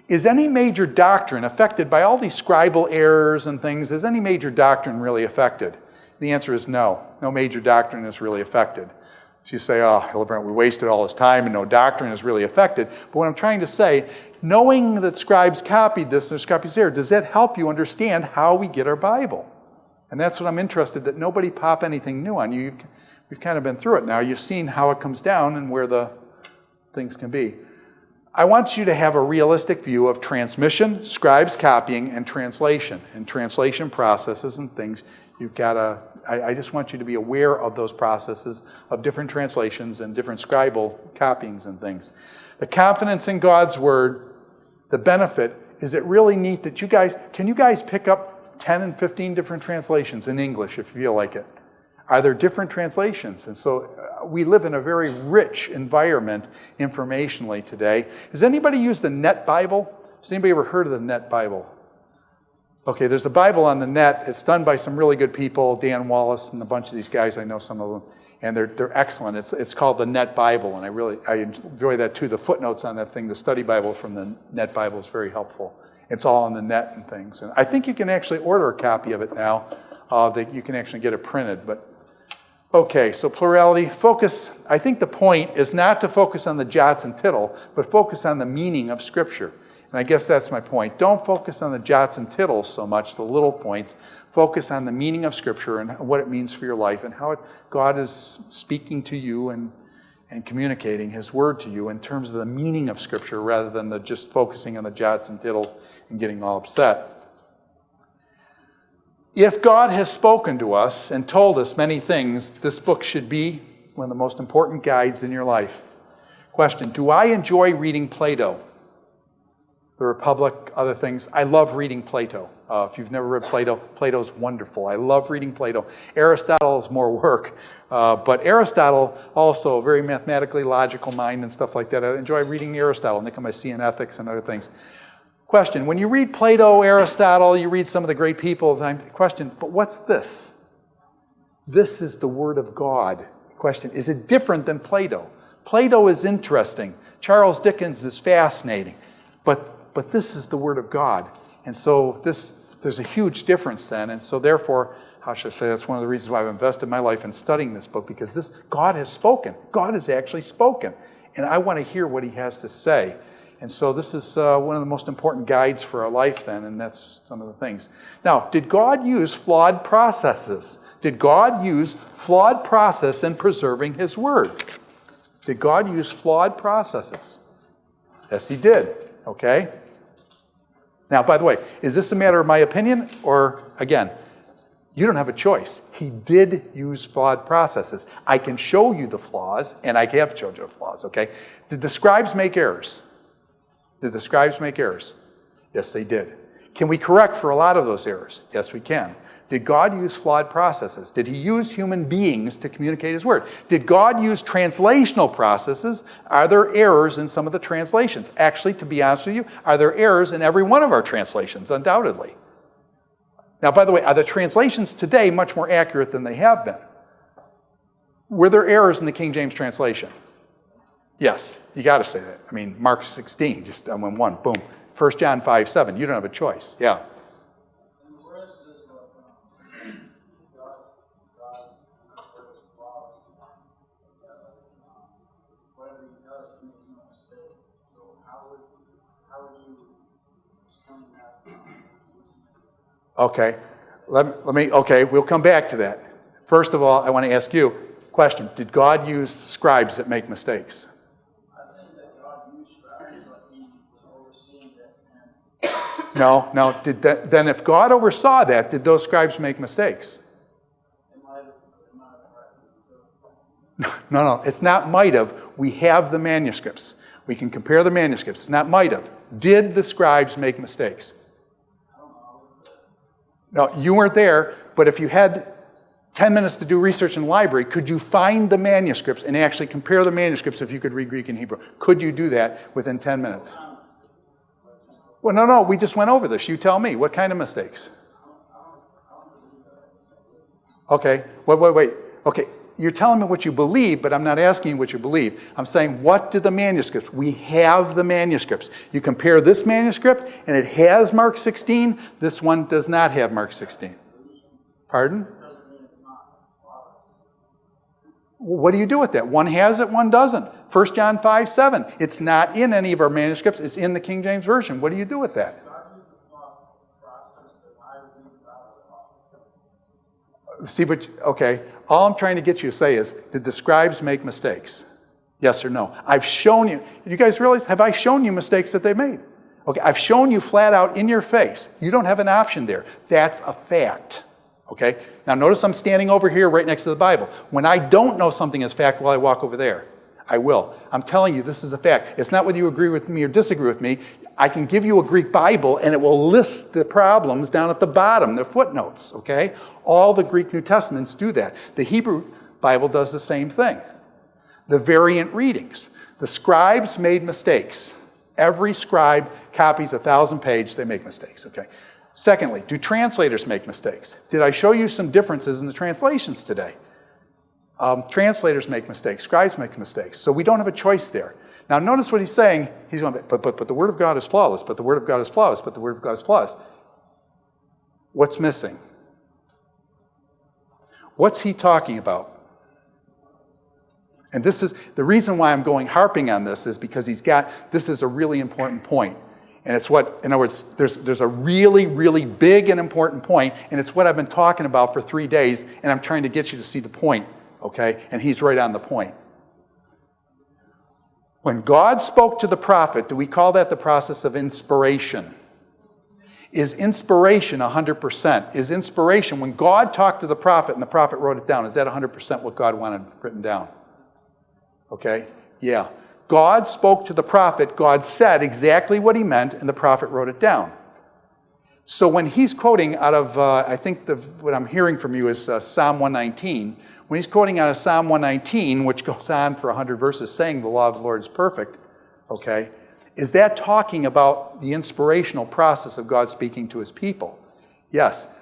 Is any major doctrine affected by all these scribal errors and things? Is any major doctrine really affected? The answer is no. No major doctrine is really affected. So you say, oh, Hildebrandt, we wasted all this time and no doctrine is really affected. But what I'm trying to say, knowing that scribes copied this and there's copies there, does that help you understand how we get our Bible? And that's what I'm interested, that nobody pop anything new on you. We've kind of been through it now. You've seen how it comes down and where the things can be. I want you to have a realistic view of transmission, scribes copying, and translation processes and things. You've got to, I just want you to be aware of those processes of different translations and different scribal copyings and things. The confidence in God's Word, the benefit, is it really neat that can you guys pick up 10 and 15 different translations in English if you feel like it? Are there different translations? And so we live in a very rich environment informationally today. Has anybody used the Net Bible? Has anybody ever heard of the Net Bible? Okay, there's a Bible on the net. It's done by some really good people, Dan Wallace and a bunch of these guys. I know some of them, and they're excellent. It's called the Net Bible, and I enjoy that too. The footnotes on that thing, the study Bible from the Net Bible is very helpful. It's all on the net and things. And I think you can actually order a copy of it now. That you can actually get it printed. But okay, so plurality, focus. I think the point is not to focus on the jots and tittle, but focus on the meaning of Scripture. And I guess that's my point. Don't focus on the jots and tittles so much, the little points. Focus on the meaning of Scripture and what it means for your life and how God is speaking to you and communicating His Word to you in terms of the meaning of Scripture rather than just focusing on the jots and tittles and getting all upset. If God has spoken to us and told us many things, this book should be one of the most important guides in your life. Question, do I enjoy reading Plato? The Republic, other things. I love reading Plato. If you've never read Plato, Plato's wonderful. I love reading Plato. Aristotle is more work, but Aristotle also a very mathematically logical mind and stuff like that. I enjoy reading Aristotle, Nicomachean in Ethics and other things. Question, when you read Plato, Aristotle, you read some of the great people, question, but what's this? This is the Word of God. Question, is it different than Plato? Plato is interesting. Charles Dickens is fascinating. But this is the Word of God. And so there's a huge difference then. And so therefore, how should I say, that's one of the reasons why I've invested my life in studying this book, because God has spoken. God has actually spoken. And I want to hear what He has to say. And so this is one of the most important guides for our life then, and that's some of the things. Now, did God use flawed processes? Did God use flawed process in preserving His Word? Did God use flawed processes? Yes, He did. Okay? Now, by the way, is this a matter of my opinion? Or, again, you don't have a choice. He did use flawed processes. I can show you the flaws, and I have showed you the flaws, okay? Did the scribes make errors? Did the scribes make errors? Yes, they did. Can we correct for a lot of those errors? Yes, we can. Did God use flawed processes? Did He use human beings to communicate His Word? Did God use translational processes? Are there errors in some of the translations? Actually, to be honest with you, are there errors in every one of our translations? Undoubtedly. Now, by the way, are the translations today much more accurate than they have been? Were there errors in the King James translation? Yes, you got to say that. I mean, Mark 16, just on one, boom. 1 John 5:7, you don't have a choice. Yeah. Okay, okay, we'll come back to that. First of all, I want to ask you a question. Did God use scribes that make mistakes? I think that God used scribes, but He was overseeing No. that. Then if God oversaw that, did those scribes make mistakes? No, it's not might have. We have the manuscripts. We can compare the manuscripts. It's not might have. Did the scribes make mistakes? No, you weren't there, but if you had 10 minutes to do research in the library, could you find the manuscripts and actually compare the manuscripts if you could read Greek and Hebrew? Could you do that within 10 minutes? Well, no, we just went over this. You tell me. What kind of mistakes? Okay, wait. Okay, you're telling me what you believe, but I'm not asking you what you believe. I'm saying, what do the manuscripts? We have the manuscripts. You compare this manuscript, and it has Mark 16. This one does not have Mark 16. Pardon? What do you do with that? One has it, one doesn't. 1 John 5:7. It's not in any of our manuscripts. It's in the King James Version. What do you do with that? See, but, okay, all I'm trying to get you to say is, did the scribes make mistakes? Yes or no? I've shown you. You guys realize, have I shown you mistakes that they made? Okay, I've shown you flat out in your face. You don't have an option there. That's a fact. Okay? Now notice I'm standing over here right next to the Bible. When I don't know something is fact, while I walk over there, I will. I'm telling you this is a fact. It's not whether you agree with me or disagree with me. I can give you a Greek Bible and it will list the problems down at the bottom, the footnotes, okay? All the Greek New Testaments do that. The Hebrew Bible does the same thing. The variant readings. The scribes made mistakes. Every scribe copies 1,000 pages, they make mistakes, okay? Secondly, do translators make mistakes? Did I show you some differences in the translations today? Translators make mistakes, scribes make mistakes, so we don't have a choice there. Now notice what he's saying. He's going, but the Word of God is flawless, but the Word of God is flawless, but the Word of God is flawless. What's missing? What's he talking about? And this is, the reason why I'm harping on this is because this is a really important point. And it's what, in other words, there's a really, really big and important point, and it's what I've been talking about for 3 days, and I'm trying to get you to see the point, okay? And he's right on the point. When God spoke to the prophet, do we call that the process of inspiration? Is inspiration 100%? Is inspiration, when God talked to the prophet and the prophet wrote it down, is that 100% what God wanted written down? Okay? Yeah. God spoke to the prophet, God said exactly what he meant, and the prophet wrote it down. So when he's quoting out of, I think what I'm hearing from you is Psalm 119. When he's quoting out of Psalm 119, which goes on for 100 verses saying the law of the Lord is perfect, okay, is that talking about the inspirational process of God speaking to his people? Yes.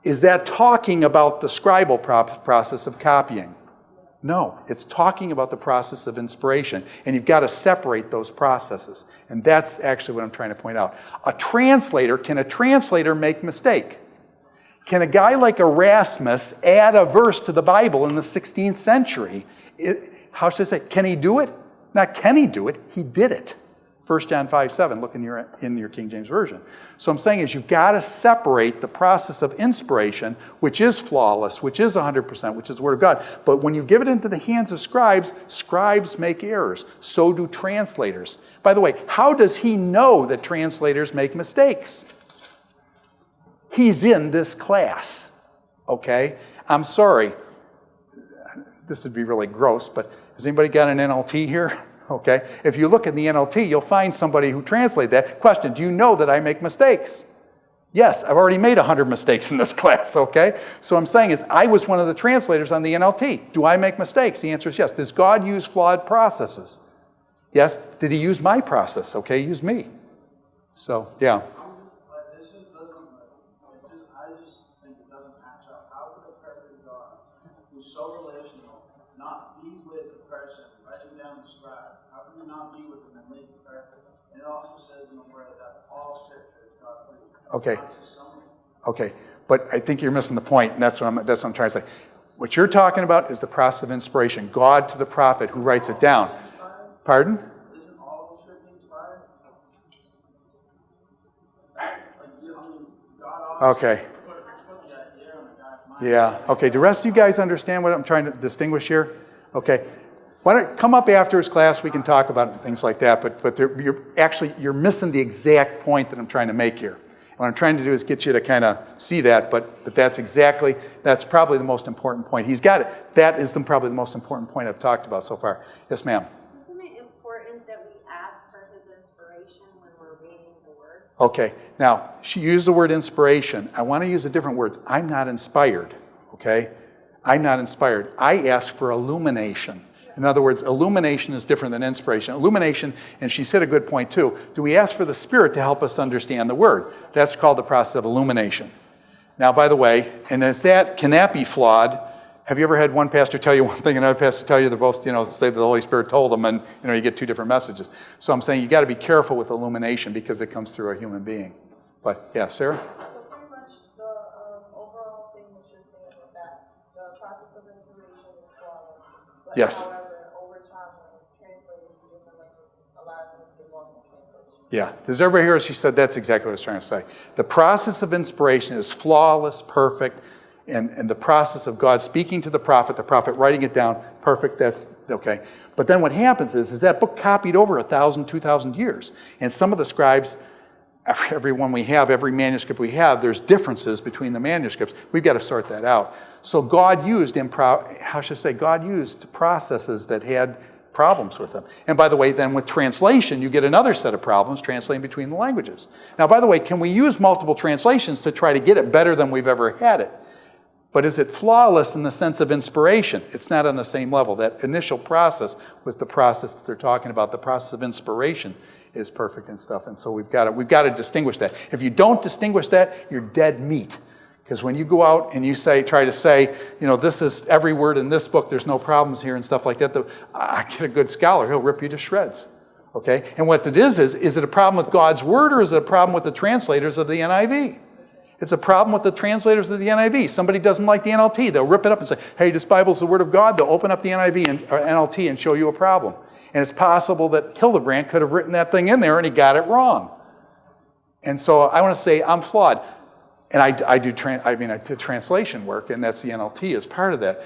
Is that talking about the scribal process of copying? No, it's talking about the process of inspiration, and you've got to separate those processes. And that's actually what I'm trying to point out. Can a translator make mistake? Can a guy like Erasmus add a verse to the Bible in the 16th century? How should I say? Can he do it? Not can he do it, he did it. 1 John 5:7, look in your King James Version. So I'm saying is you've got to separate the process of inspiration, which is flawless, which is 100%, which is the Word of God. But when you give it into the hands of scribes, scribes make errors. So do translators. By the way, how does he know that translators make mistakes? He's in this class, okay? I'm sorry. This would be really gross, but has anybody got an NLT here? Okay, if you look in the NLT, you'll find somebody who translated that. Question, do you know that I make mistakes? Yes, I've already made 100 mistakes in this class, okay? So I'm saying is, I was one of the translators on the NLT. Do I make mistakes? The answer is yes. Does God use flawed processes? Yes. Did he use my process? Okay, he used me. So, yeah. This just doesn't, I just think it doesn't match up. How could a perfect God, who's so relational, not be with the person writing down the scribe? How can he not be with them and make it perfect? And it also says in the Word that all Scripture is God breathed. Okay. Okay, but I think you're missing the point, and that's what I'm trying to say. What you're talking about is the process of inspiration. God to the prophet who writes it down. Pardon? Isn't all of Scripture inspired? Okay. Yeah. Okay. Do the rest of you guys understand what I'm trying to distinguish here? Okay. Why don't come up after his class? We can talk about things like that. But you're missing the exact point that I'm trying to make here. What I'm trying to do is get you to kind of see that. But that's probably the most important point. He's got it. That is probably the most important point I've talked about so far. Yes, ma'am. Isn't it important that we ask for his inspiration when we're reading the Word? Okay, now, she used the word inspiration. I want to use a different word. I'm not inspired, okay? I'm not inspired. I ask for illumination. In other words, illumination is different than inspiration. Illumination, and she said a good point too, do we ask for the Spirit to help us understand the Word? That's called the process of illumination. Now, by the way, and can that be flawed? Have you ever had one pastor tell you one thing and another pastor tell you they're both, say that the Holy Spirit told them, and you get two different messages. So I'm saying you got to be careful with illumination because it comes through a human being. But yeah, Sarah? So pretty much the overall thing that you're saying is that the process of inspiration is flawless. But Yes. However, over time when it's translated to different languages, a lot of things get lost in translation. Yeah. Does everybody hear what she said? That's exactly what I was trying to say. The process of inspiration is flawless, perfect, and the process of God speaking to the prophet writing it down, perfect, that's okay. But then what happens is that book copied over 1,000, 2,000 years. And some of the scribes, every one we have, every manuscript we have, there's differences between the manuscripts. We've got to sort that out. So God used God used processes that had problems with them. And by the way, then with translation, you get another set of problems translating between the languages. Now, by the way, can we use multiple translations to try to get it better than we've ever had it? But is it flawless in the sense of inspiration? It's not on the same level. That initial process was the process that they're talking about. The process of inspiration is perfect and stuff. And so we've got to distinguish that. If you don't distinguish that, you're dead meat. Because when you go out and you try to say, this is every word in this book, there's no problems here and stuff like that, I get a good scholar, he'll rip you to shreds. Okay? And what it is it a problem with God's word or is it a problem with the translators of the NIV? It's a problem with the translators of the NIV. Somebody doesn't like the NLT. They'll rip it up and say, hey, this Bible's the Word of God. They'll open up the NIV or NLT and show you a problem. And it's possible that Hildebrandt could have written that thing in there and he got it wrong. And so I want to say I'm flawed. And I do translation work, and that's the NLT as part of that.